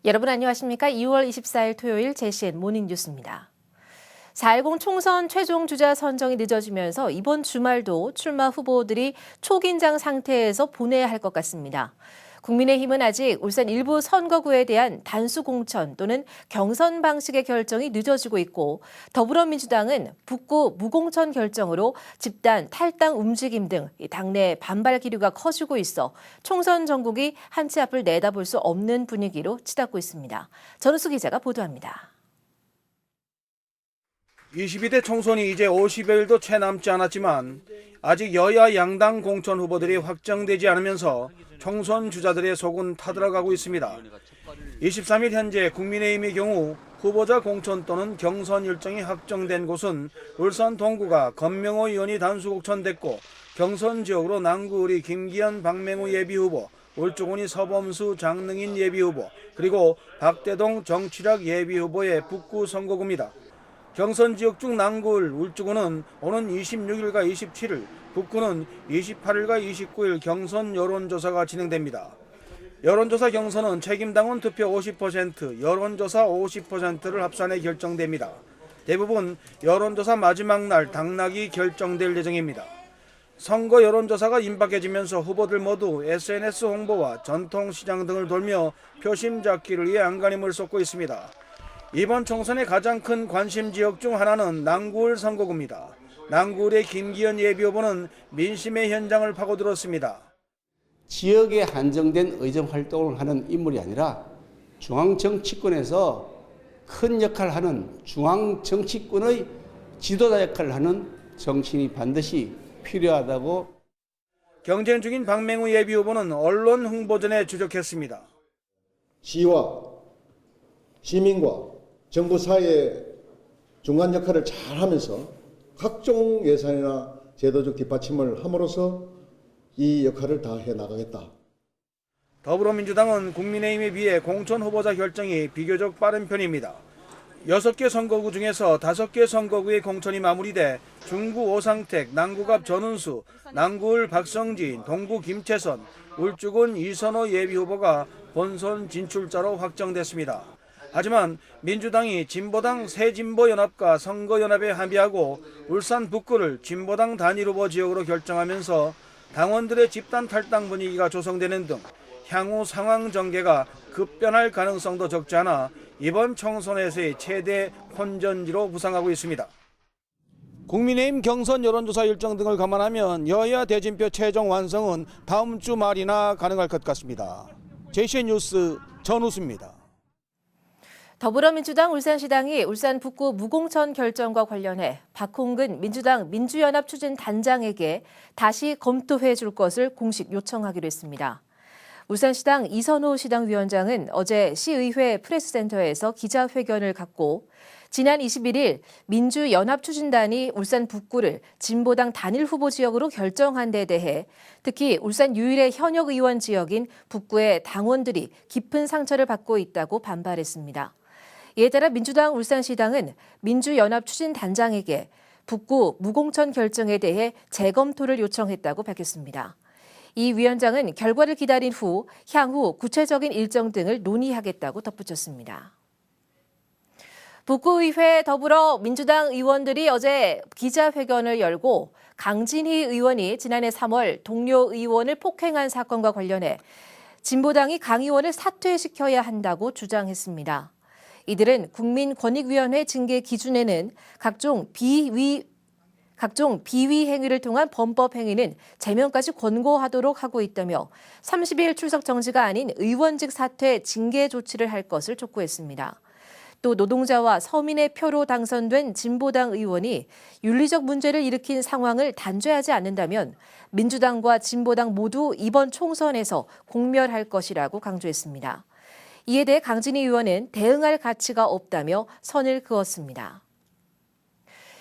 여러분 안녕하십니까? 2월 24일 토요일 JCN 모닝뉴스입니다. 4.10 총선 최종 주자 선정이 늦어지면서 이번 주말도 출마 후보들이 초긴장 상태에서 보내야 할 것 같습니다. 국민의힘은 아직 울산 일부 선거구에 대한 단수 공천 또는 경선 방식의 결정이 늦어지고 있고, 더불어민주당은 북구 무공천 결정으로 집단 탈당 움직임 등 당내 반발 기류가 커지고 있어 총선 전국이 한 치 앞을 내다볼 수 없는 분위기로 치닫고 있습니다. 전우수 기자가 보도합니다. 22대 총선이 이제 50여일도 채 남지 않았지만 아직 여야 양당 공천 후보들이 확정되지 않으면서 총선 주자들의 속은 타들어가고 있습니다. 23일 현재 국민의힘의 경우 후보자 공천 또는 경선 일정이 확정된 곳은 울산 동구가 건명호 의원이 단수 공천됐고, 경선 지역으로 남구을이 김기현 박맹우 예비후보, 울주군이 서범수 장능인 예비후보, 그리고 박대동 정치락 예비후보의 북구 선거구입니다. 경선 지역 중 남구을, 울주군은 오는 26일과 27일, 북구는 28일과 29일 경선 여론조사가 진행됩니다. 여론조사 경선은 책임당원 투표 50%, 여론조사 50%를 합산해 결정됩니다. 대부분 여론조사 마지막 날 당락이 결정될 예정입니다. 선거 여론조사가 임박해지면서 후보들 모두 SNS 홍보와 전통시장 등을 돌며 표심 잡기를 위해 안간힘을 쏟고 있습니다. 이번 총선의 가장 큰 관심 지역 중 하나는 남구을 선거구입니다. 남구을의 김기현 예비후보는 민심의 현장을 파고들었습니다. 지역에 한정된 의정 활동을 하는 인물이 아니라 중앙정치권에서 큰 역할을 하는 중앙정치권의 지도자 역할을 하는 정치인이 반드시 필요하다고. 경쟁 중인 박맹우 예비후보는 언론 홍보전에 주력했습니다. 시와 시민과 정부 사이의 중간 역할을 잘 하면서 각종 예산이나 제도적 뒷받침을 함으로써 이 역할을 다 해나가겠다. 더불어민주당은 국민의힘에 비해 공천 후보자 결정이 비교적 빠른 편입니다. 6개 선거구 중에서 5개 선거구의 공천이 마무리돼 중구 오상택, 남구갑 전운수, 남구을 박성진, 동구 김채선, 울주군 이선호 예비후보가 본선 진출자로 확정됐습니다. 하지만 민주당이 진보당 새진보연합과 선거연합에 합의하고 울산 북구를 진보당 단일 후보 지역으로 결정하면서 당원들의 집단 탈당 분위기가 조성되는 등 향후 상황 전개가 급변할 가능성도 적지 않아 이번 총선에서의 최대 혼전지로 부상하고 있습니다. 국민의힘 경선 여론조사 일정 등을 감안하면 여야 대진표 최종 완성은 다음 주 말이나 가능할 것 같습니다. JCN 뉴스 전우수입니다. 더불어민주당 울산시당이 울산 북구 무공천 결정과 관련해 박홍근 민주당 민주연합 추진단장에게 다시 검토해 줄 것을 공식 요청하기로 했습니다. 울산시당 이선호 시당위원장은 어제 시의회 프레스센터에서 기자회견을 갖고 지난 21일 민주연합 추진단이 울산 북구를 진보당 단일 후보 지역으로 결정한 데 대해 특히 울산 유일의 현역 의원 지역인 북구의 당원들이 깊은 상처를 받고 있다고 반발했습니다. 이에 따라 민주당 울산시당은 민주연합 추진단장에게 북구 무공천 결정에 대해 재검토를 요청했다고 밝혔습니다. 이 위원장은 결과를 기다린 후 향후 구체적인 일정 등을 논의하겠다고 덧붙였습니다. 북구의회 더불어민주당 의원들이 어제 기자회견을 열고 강진희 의원이 지난해 3월 동료 의원을 폭행한 사건과 관련해 진보당이 강 의원을 사퇴시켜야 한다고 주장했습니다. 이들은 국민권익위원회 징계 기준에는 각종 비위 행위를 통한 범법 행위는 제명까지 권고하도록 하고 있다며 30일 출석 정지가 아닌 의원직 사퇴 징계 조치를 할 것을 촉구했습니다. 또 노동자와 서민의 표로 당선된 진보당 의원이 윤리적 문제를 일으킨 상황을 단죄하지 않는다면 민주당과 진보당 모두 이번 총선에서 공멸할 것이라고 강조했습니다. 이에 대해 강진희 의원은 대응할 가치가 없다며 선을 그었습니다.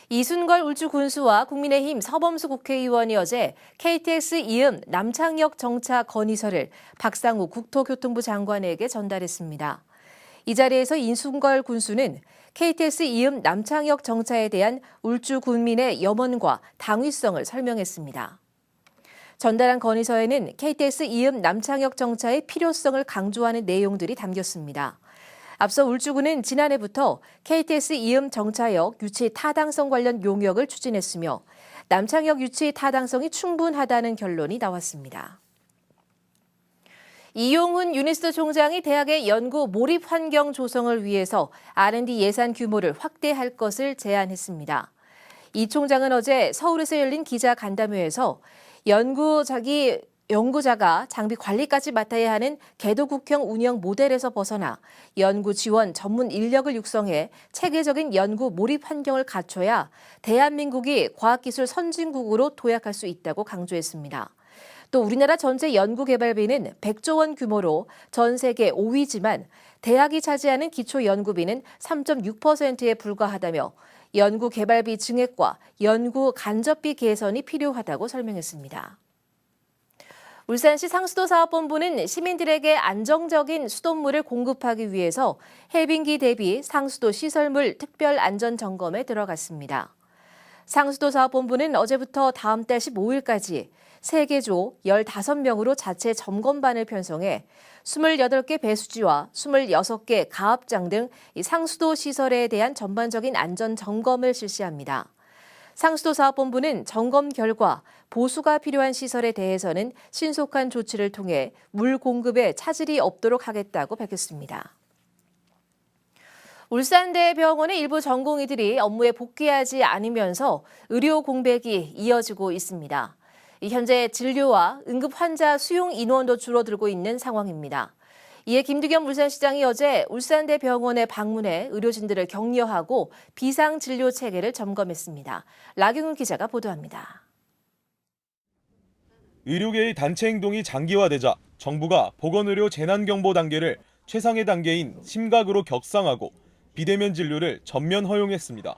이순걸 울주군수와 국민의힘 서범수 국회의원이 어제 KTX 이음 남창역 정차 건의서를 박상우 국토교통부 장관에게 전달했습니다. 이 자리에서 이순걸 군수는 KTX 이음 남창역 정차에 대한 울주 군민의 염원과 당위성을 설명했습니다. 전달한 건의서에는 KTX 이음 남창역 정차의 필요성을 강조하는 내용들이 담겼습니다. 앞서 울주군은 지난해부터 KTX 이음 정차역 유치 타당성 관련 용역을 추진했으며 남창역 유치 타당성이 충분하다는 결론이 나왔습니다. 이용훈 유니스트 총장이 대학의 연구 몰입 환경 조성을 위해서 R&D 예산 규모를 확대할 것을 제안했습니다. 이 총장은 어제 서울에서 열린 기자 간담회에서 연구자가 장비 관리까지 맡아야 하는 개도국형 운영 모델에서 벗어나 연구 지원 전문 인력을 육성해 체계적인 연구 몰입 환경을 갖춰야 대한민국이 과학기술 선진국으로 도약할 수 있다고 강조했습니다. 또 우리나라 전체 연구개발비는 100조 원 규모로 전 세계 5위지만 대학이 차지하는 기초연구비는 3.6%에 불과하다며 연구개발비 증액과 연구 간접비 개선이 필요하다고 설명했습니다. 울산시 상수도사업본부는 시민들에게 안정적인 수돗물을 공급하기 위해서 해빙기 대비 상수도 시설물 특별 안전 점검에 들어갔습니다. 상수도사업본부는 어제부터 다음 달 15일까지 3개조 15명으로 자체 점검반을 편성해 28개 배수지와 26개 가압장 등 상수도 시설에 대한 전반적인 안전 점검을 실시합니다. 상수도사업본부는 점검 결과 보수가 필요한 시설에 대해서는 신속한 조치를 통해 물 공급에 차질이 없도록 하겠다고 밝혔습니다. 울산대병원의 일부 전공의들이 업무에 복귀하지 않으면서 의료 공백이 이어지고 있습니다. 현재 진료와 응급 환자 수용 인원도 줄어들고 있는 상황입니다. 이에 김두겸 울산시장이 어제 울산대병원에 방문해 의료진들을 격려하고 비상진료 체계를 점검했습니다. 라경훈 기자가 보도합니다. 의료계의 단체 행동이 장기화되자 정부가 보건의료 재난경보 단계를 최상의 단계인 심각으로 격상하고 비대면 진료를 전면 허용했습니다.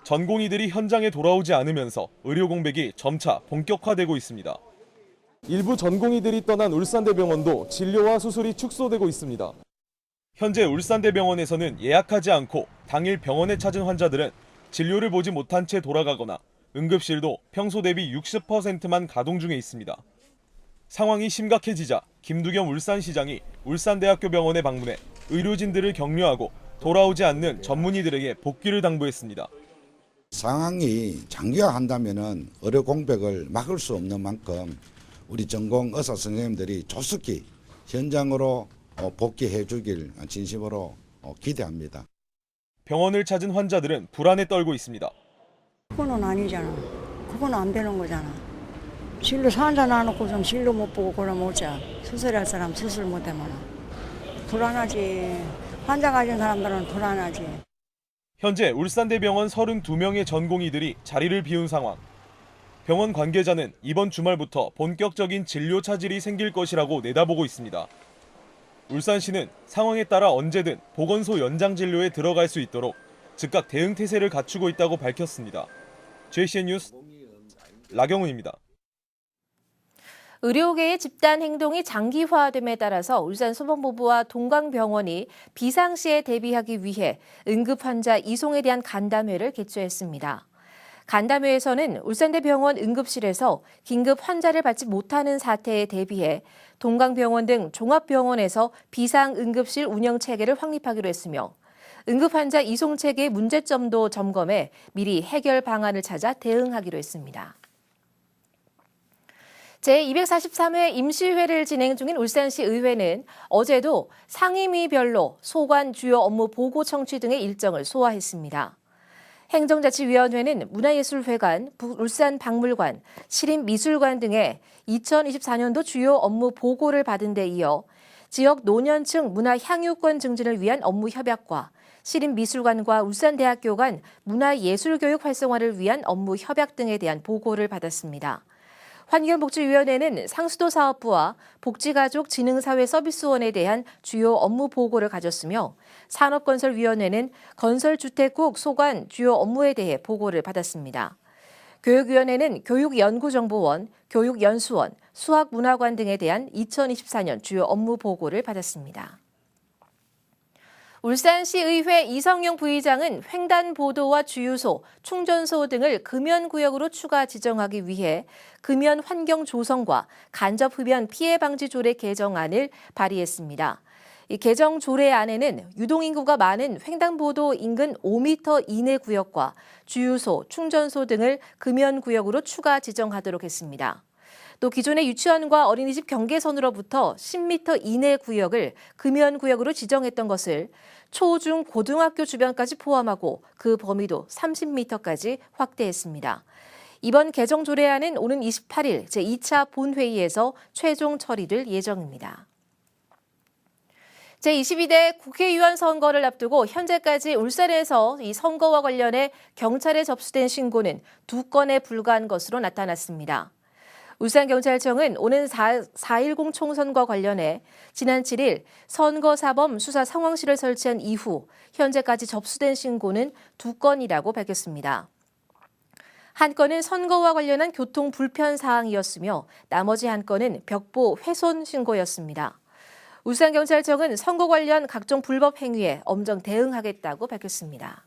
전공의들이 현장에 돌아오지 않으면서 의료 공백이 점차 본격화되고 있습니다. 일부 전공의들이 떠난 울산대병원도 진료와 수술이 축소되고 있습니다. 현재 울산대병원에서는 예약하지 않고 당일 병원에 찾은 환자들은 진료를 보지 못한 채 돌아가거나 응급실도 평소 대비 60%만 가동 중에 있습니다. 상황이 심각해지자 김두겸 울산시장이 울산대학교 병원에 방문해 의료진들을 격려하고 돌아오지 않는 전문의들에게 복귀를 당부했습니다. 상황이 장기화한다면 의료 공백을 막을 수 없는 만큼 우리 전공 의사 선생님들이 조속히 현장으로 복귀해 주길 진심으로 기대합니다. 병원을 찾은 환자들은 불안에 떨고 있습니다. 그건 아니잖아. 그건 안 되는 거잖아. 진료 환자 놔놓고 좀 진료 못 보고 그러면 어쩌. 수술할 사람 수술 못 하면 불안하지. 환자 가진 사람들은 불안하지. 현재 울산대병원 32명의 전공의들이 자리를 비운 상황. 병원 관계자는 이번 주말부터 본격적인 진료 차질이 생길 것이라고 내다보고 있습니다. 울산시는 상황에 따라 언제든 보건소 연장 진료에 들어갈 수 있도록 즉각 대응 태세를 갖추고 있다고 밝혔습니다. JCN 뉴스 라경훈입니다. 의료계의 집단 행동이 장기화됨에 따라서 울산소방본부와 동강병원이 비상시에 대비하기 위해 응급 환자 이송에 대한 간담회를 개최했습니다. 간담회에서는 울산대병원 응급실에서 긴급 환자를 받지 못하는 사태에 대비해 동강병원 등 종합병원에서 비상응급실 운영 체계를 확립하기로 했으며 응급환자 이송 체계의 문제점도 점검해 미리 해결 방안을 찾아 대응하기로 했습니다. 제243회 임시회를 진행 중인 울산시 의회는 어제도 상임위별로 소관 주요 업무 보고 청취 등의 일정을 소화했습니다. 행정자치위원회는 문화예술회관, 울산박물관, 시립미술관 등의 2024년도 주요 업무 보고를 받은 데 이어 지역 노년층 문화향유권 증진을 위한 업무 협약과 시립미술관과 울산대학교 간 문화예술교육 활성화를 위한 업무 협약 등에 대한 보고를 받았습니다. 환경복지위원회는 상수도사업부와 복지가족진흥사회서비스원에 대한 주요 업무 보고를 가졌으며 산업건설위원회는 건설주택국 소관 주요 업무에 대해 보고를 받았습니다. 교육위원회는 교육연구정보원, 교육연수원, 수학문화관 등에 대한 2024년 주요 업무 보고를 받았습니다. 울산시의회 이성용 부의장은 횡단보도와 주유소, 충전소 등을 금연구역으로 추가 지정하기 위해 금연 환경 조성과 간접 흡연 피해 방지 조례 개정안을 발의했습니다. 이 개정 조례안에는 유동인구가 많은 횡단보도 인근 5m 이내 구역과 주유소, 충전소 등을 금연구역으로 추가 지정하도록 했습니다. 또 기존의 유치원과 어린이집 경계선으로부터 10m 이내 구역을 금연구역으로 지정했던 것을 초, 중, 고등학교 주변까지 포함하고 그 범위도 30m까지 확대했습니다. 이번 개정 조례안은 오는 28일 제2차 본회의에서 최종 처리될 예정입니다. 제22대 국회의원 선거를 앞두고 현재까지 울산에서 이 선거와 관련해 경찰에 접수된 신고는 2건에 불과한 것으로 나타났습니다. 울산경찰청은 오는 4.10 총선과 관련해 지난 7일 선거사범 수사 상황실을 설치한 이후 현재까지 접수된 신고는 2건이라고 밝혔습니다. 한 건은 선거와 관련한 교통 불편 사항이었으며 나머지 한 건은 벽보 훼손 신고였습니다. 울산경찰청은 선거 관련 각종 불법 행위에 엄정 대응하겠다고 밝혔습니다.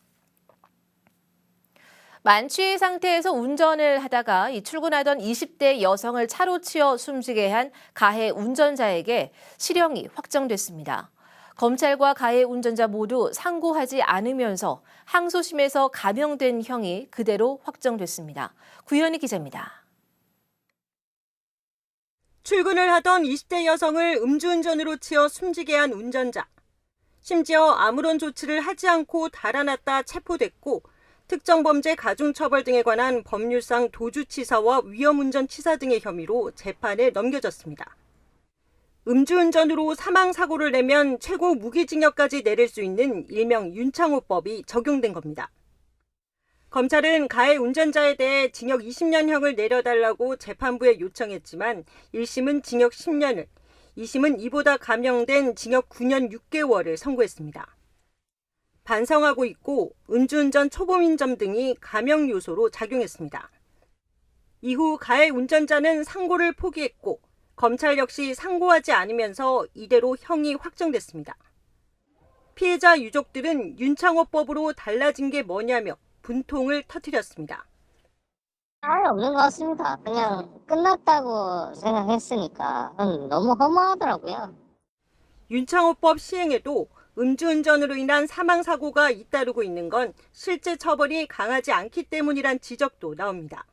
만취 상태에서 운전을 하다가 출근하던 20대 여성을 차로 치어 숨지게 한 가해 운전자에게 실형이 확정됐습니다. 검찰과 가해 운전자 모두 상고하지 않으면서 항소심에서 감형된 형이 그대로 확정됐습니다. 구현희 기자입니다. 출근을 하던 20대 여성을 음주운전으로 치어 숨지게 한 운전자. 심지어 아무런 조치를 하지 않고 달아났다 체포됐고 특정범죄 가중처벌 등에 관한 법률상 도주치사와 위험운전치사 등의 혐의로 재판에 넘겨졌습니다. 음주운전으로 사망사고를 내면 최고 무기징역까지 내릴 수 있는 일명 윤창호법이 적용된 겁니다. 검찰은 가해 운전자에 대해 징역 20년형을 내려달라고 재판부에 요청했지만 1심은 징역 10년을, 2심은 이보다 감형된 징역 9년 6개월을 선고했습니다. 반성하고 있고 음주운전 초범인정 등이 감형 요소로 작용했습니다. 이후 가해 운전자는 상고를 포기했고 검찰 역시 상고하지 않으면서 이대로 형이 확정됐습니다. 피해자 유족들은 윤창호법으로 달라진 게 뭐냐며 분통을 터뜨렸습니다. 아예 없는 것 같습니다. 그냥 끝났다고 생각했으니까 너무 허무하더라고요. 윤창호법 시행에도 음주운전으로 인한 사망사고가 잇따르고 있는 건 실제 처벌이 강하지 않기 때문이란 지적도 나옵니다.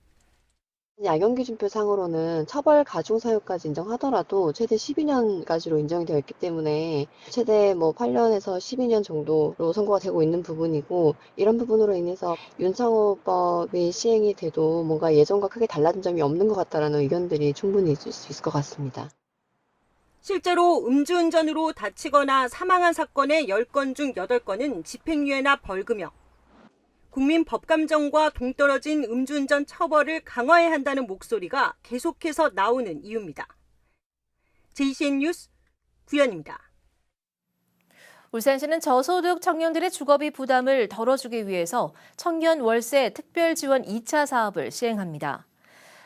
양형기준표 상으로는 처벌 가중사유까지 인정하더라도 최대 12년까지로 인정이 되어 있기 때문에 최대 8년에서 12년 정도로 선고가 되고 있는 부분이고 이런 부분으로 인해서 윤창호법이 시행이 돼도 뭔가 예전과 크게 달라진 점이 없는 것 같다라는 의견들이 충분히 있을 수 있을 것 같습니다. 실제로 음주운전으로 다치거나 사망한 사건의 10건 중 8건은 집행유예나 벌금형. 국민 법감정과 동떨어진 음주운전 처벌을 강화해야 한다는 목소리가 계속해서 나오는 이유입니다. JCN 뉴스 구현입니다. 울산시는 저소득 청년들의 주거비 부담을 덜어주기 위해서 청년 월세 특별 지원 2차 사업을 시행합니다.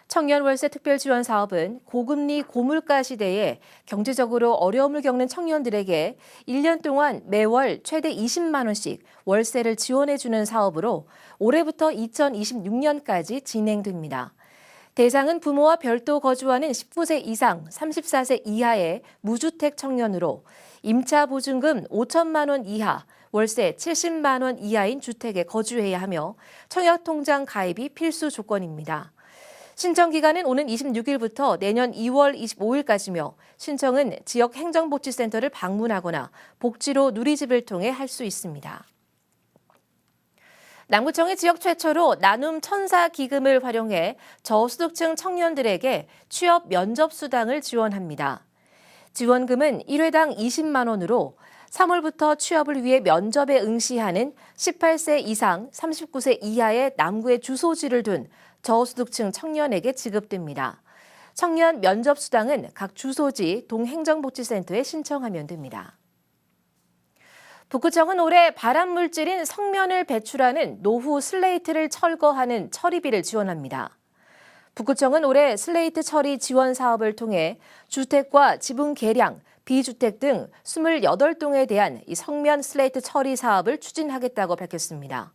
청년 월세 특별 지원 사업은 고금리 고물가 시대에 경제적으로 어려움을 겪는 청년들에게 1년 동안 매월 최대 20만 원씩 월세를 지원해주는 사업으로 올해부터 2026년까지 진행됩니다. 대상은 부모와 별도 거주하는 19세 이상 34세 이하의 무주택 청년으로 임차 보증금 5천만 원 이하, 월세 70만 원 이하인 주택에 거주해야 하며 청약통장 가입이 필수 조건입니다. 신청 기간은 오는 26일부터 내년 2월 25일까지며 신청은 지역 행정복지센터를 방문하거나 복지로 누리집을 통해 할 수 있습니다. 남구청이 지역 최초로 나눔 천사 기금을 활용해 저소득층 청년들에게 취업 면접 수당을 지원합니다. 지원금은 1회당 20만 원으로 3월부터 취업을 위해 면접에 응시하는 18세 이상 39세 이하의 남구에 주소지를 둔 저소득층 청년에게 지급됩니다. 청년 면접 수당은 각 주소지 동행정복지센터에 신청하면 됩니다. 북구청은 올해 발암물질인 석면을 배출하는 노후 슬레이트를 철거하는 처리비를 지원합니다. 북구청은 올해 슬레이트 처리 지원 사업을 통해 주택과 지붕 개량, B주택 등 28동에 대한 이 성면 슬레이트 처리 사업을 추진하겠다고 밝혔습니다.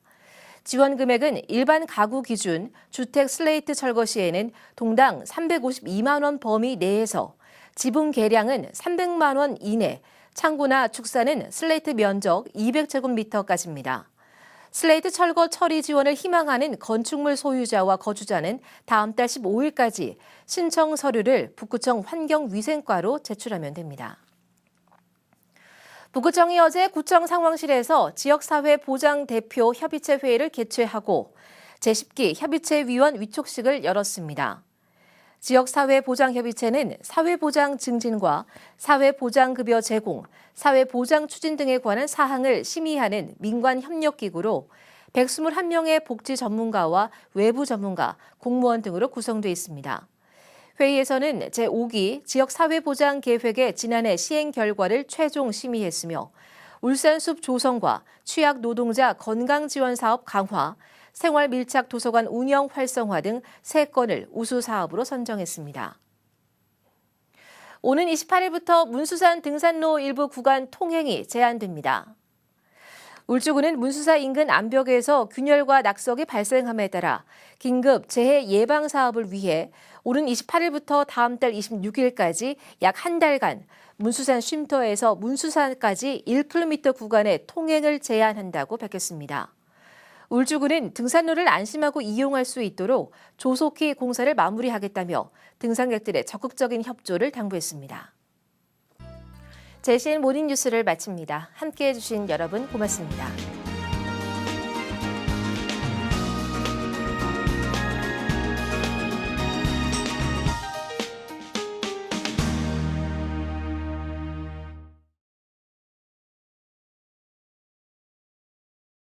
지원 금액은 일반 가구 기준 주택 슬레이트 철거 시에는 동당 352만 원 범위 내에서 지분 계량은 300만 원 이내, 창고나 축사는 슬레이트 면적 200제곱미터까지입니다. 슬레이트 철거 처리 지원을 희망하는 건축물 소유자와 거주자는 다음 달 15일까지 신청 서류를 북구청 환경위생과로 제출하면 됩니다. 북구청이 어제 구청 상황실에서 지역사회보장대표 협의체 회의를 개최하고 제10기 협의체위원 위촉식을 열었습니다. 지역사회보장협의체는 사회보장 증진과 사회보장급여 제공, 사회보장 추진 등에 관한 사항을 심의하는 민관협력기구로 121명의 복지 전문가와 외부 전문가, 공무원 등으로 구성되어 있습니다. 회의에서는 제5기 지역사회보장계획의 지난해 시행 결과를 최종 심의했으며 울산숲 조성과 취약노동자 건강지원사업 강화, 생활밀착도서관 운영 활성화 등 3건을 우수 사업으로 선정했습니다. 오는 28일부터 문수산 등산로 일부 구간 통행이 제한됩니다. 울주군은 문수사 인근 암벽에서 균열과 낙석이 발생함에 따라 긴급 재해 예방 사업을 위해 오는 28일부터 다음 달 26일까지 약 한 달간 문수산 쉼터에서 문수산까지 1km 구간의 통행을 제한한다고 밝혔습니다. 울주군은 등산로를 안심하고 이용할 수 있도록 조속히 공사를 마무리하겠다며 등산객들의 적극적인 협조를 당부했습니다. JCN 모닝뉴스를 마칩니다. 함께해 주신 여러분 고맙습니다.